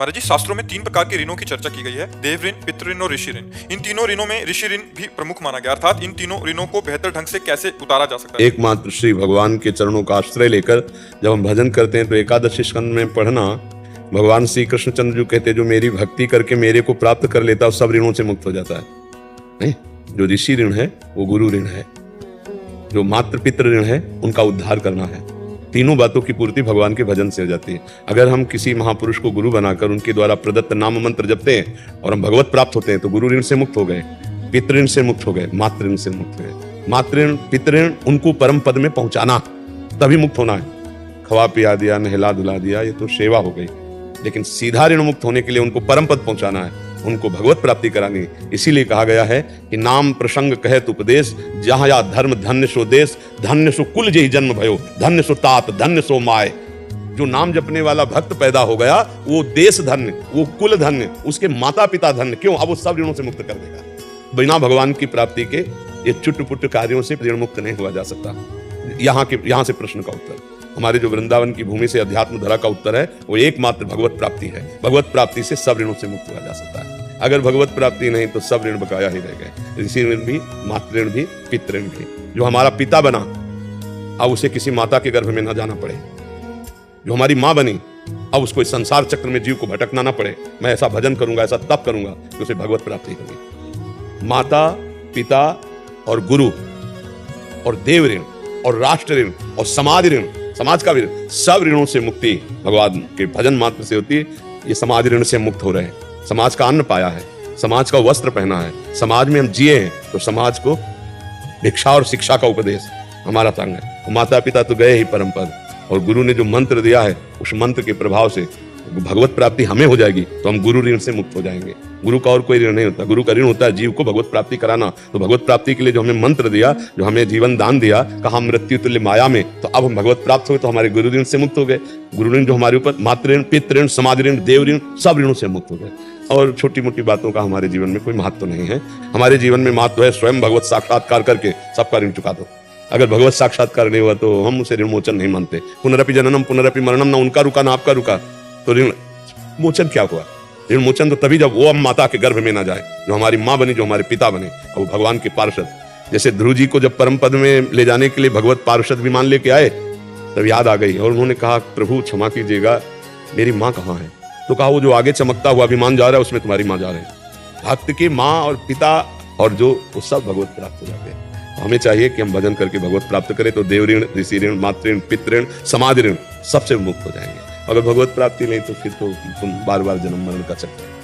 महाराज जी, शास्त्रों में 3 प्रकार के ऋणों की चर्चा की गई है। देव ऋण, पितृ ऋण और ऋषि ऋण। इन तीनों ऋणों में ऋषि ऋण भी प्रमुख माना गया, अर्थात इन तीनों ऋणों को बेहतर ढंग से कैसे उतारा जा सकता है। एकमात्र श्री भगवान के चरणों का आश्रय लेकर जब हम भजन करते हैं तो एकादश स्कंद में पढ़ना, भगवान श्री कृष्णचंद्र जी कहते हैं जो मेरी भक्ति करके मेरे को प्राप्त कर लेता है सब ऋणों से मुक्त हो जाता है। नहीं, जो ऋषि ऋण है वो गुरु ऋण है, जो मातृ पितृ ऋण है उनका उद्धार करना है। तीनों बातों की पूर्ति भगवान के भजन से हो जाती है। अगर हम किसी महापुरुष को गुरु बनाकर उनके द्वारा प्रदत्त नाम मंत्र जपते हैं और हम भगवत प्राप्त होते हैं तो गुरु ऋण से मुक्त हो गए, पितृ ऋण से मुक्त हो गए, मातृ ऋण से मुक्त हो गए। मातृ ऋण पितृ ऋण उनको परम पद में पहुंचाना, तभी मुक्त होना है। खवा पिया दिया, नहला धुला दिया, ये तो सेवा हो गई। लेकिन सीधा ऋण मुक्त होने के लिए उनको परम पद पहुंचाना है, उनको भगवत प्राप्ति करानी। इसीलिए कहा गया है कि नाम प्रसंग कहत उपदेश, जहाँ या धर्म धन्य सो देश, धन्य सो कुल जेहि जन्म भयो, धन्य सो तात, धन्य सो माय। जो नाम जपने वाला भक्त पैदा हो गया वो देश धन्य, वो कुल धन्य, उसके माता पिता धन्य। क्यों? अब वो सब ऋणों से मुक्त कर देगा। बिना भगवान की प्राप्ति के ये चुट पुट कार्यों से ऋण मुक्त नहीं हुआ जा सकता। यहाँ से प्रश्न का उत्तर, हमारे जो वृंदावन की भूमि से अध्यात्म धरा का उत्तर है वो एकमात्र भगवत प्राप्ति है। भगवत प्राप्ति से सब ऋणों से मुक्त हुआ जा सकता है। अगर भगवत प्राप्ति नहीं तो सब ऋण बकाया ही रह गए। ऋषि ऋण भी, मातृ ऋण भी, पितृ ऋण भी। जो हमारा पिता बना अब उसे किसी माता के गर्भ में न जाना पड़े, जो हमारी माँ बनी अब उसको इस संसार चक्र में जीव को भटकना ना पड़े। मैं ऐसा भजन करूंगा, ऐसा तप करूंगा कि उसे भगवत प्राप्ति होगी। माता, पिता और गुरु और देव ऋण और राष्ट्र ऋण और समाज ऋण, समाज का भी ऋण, सब ऋणों से मुक्ति भगवान के भजन मात्र से होती है। ये समाज ऋण से मुक्त हो रहे हैं। समाज का अन्न पाया है, समाज का वस्त्र पहना है, समाज में हम जिए हैं तो समाज को भिक्षा और शिक्षा का उपदेश हमारा संग है। माता पिता तो गए ही परम पद, और गुरु ने जो मंत्र दिया है उस मंत्र के प्रभाव से भगवत प्राप्ति हमें हो जाएगी तो हम गुरु ऋण से मुक्त हो जाएंगे। गुरु का और कोई ऋण नहीं होता। गुरु का ऋण होता है जीव को भगवत प्राप्ति कराना। तो भगवत प्राप्ति के लिए जो हमें मंत्र दिया, जो हमें जीवन दान दिया, कहा मृत्यु तुल्य माया में, तो अब हम भगवत प्राप्त हुए तो हमारे गुरु ऋण से मुक्त हो गए। गुरु ऋण जो हमारे ऊपर, मातृ ऋण, पितृ ऋण, समाज ऋण, देव ऋण, सब ऋणों से मुक्त हो गए। और छोटी मोटी बातों का हमारे जीवन में कोई महत्व नहीं है। हमारे जीवन में महत्व है स्वयं भगवत साक्षात्कार करके सबका ऋण चुका दो। अगर भगवत साक्षात्कार नहीं हुआ तो हम उसे ऋण मोचन नहीं मानते। पुनरपि जननम पुनरपि मरणम, ना उनका रुका ना आपका रुका, तो ऋण मोचन क्या हुआ? ऋण मोचन तो तभी जब वो हम माता के गर्भ में ना जाए, जो हमारी माँ बनी, जो हमारे पिता बने, और वो भगवान के पार्षद। जैसे ध्रुव जी को जब परम पद में ले जाने के लिए भगवत पार्षद विमान लेके आए तब याद आ गई और उन्होंने कहा प्रभु क्षमा कीजिएगा, मेरी माँ कहाँ है? तो कहा वो जो आगे चमकता हुआ विमान जा रहा है उसमें तुम्हारी माँ जा रही है। भक्त की माँ और पिता और जो वो सब भगवत प्राप्त हो जाते हैं। हमें चाहिए कि हम भजन करके भगवत प्राप्त करें तो देव ऋण, ऋषि ऋण, मातृ ऋण, पितृ ऋण, समाज ऋण सबसे मुक्त हो जाएंगे। अगर भगवत प्राप्ति नहीं तो फिर तो बार बार जन्म मरण का चक्कर है।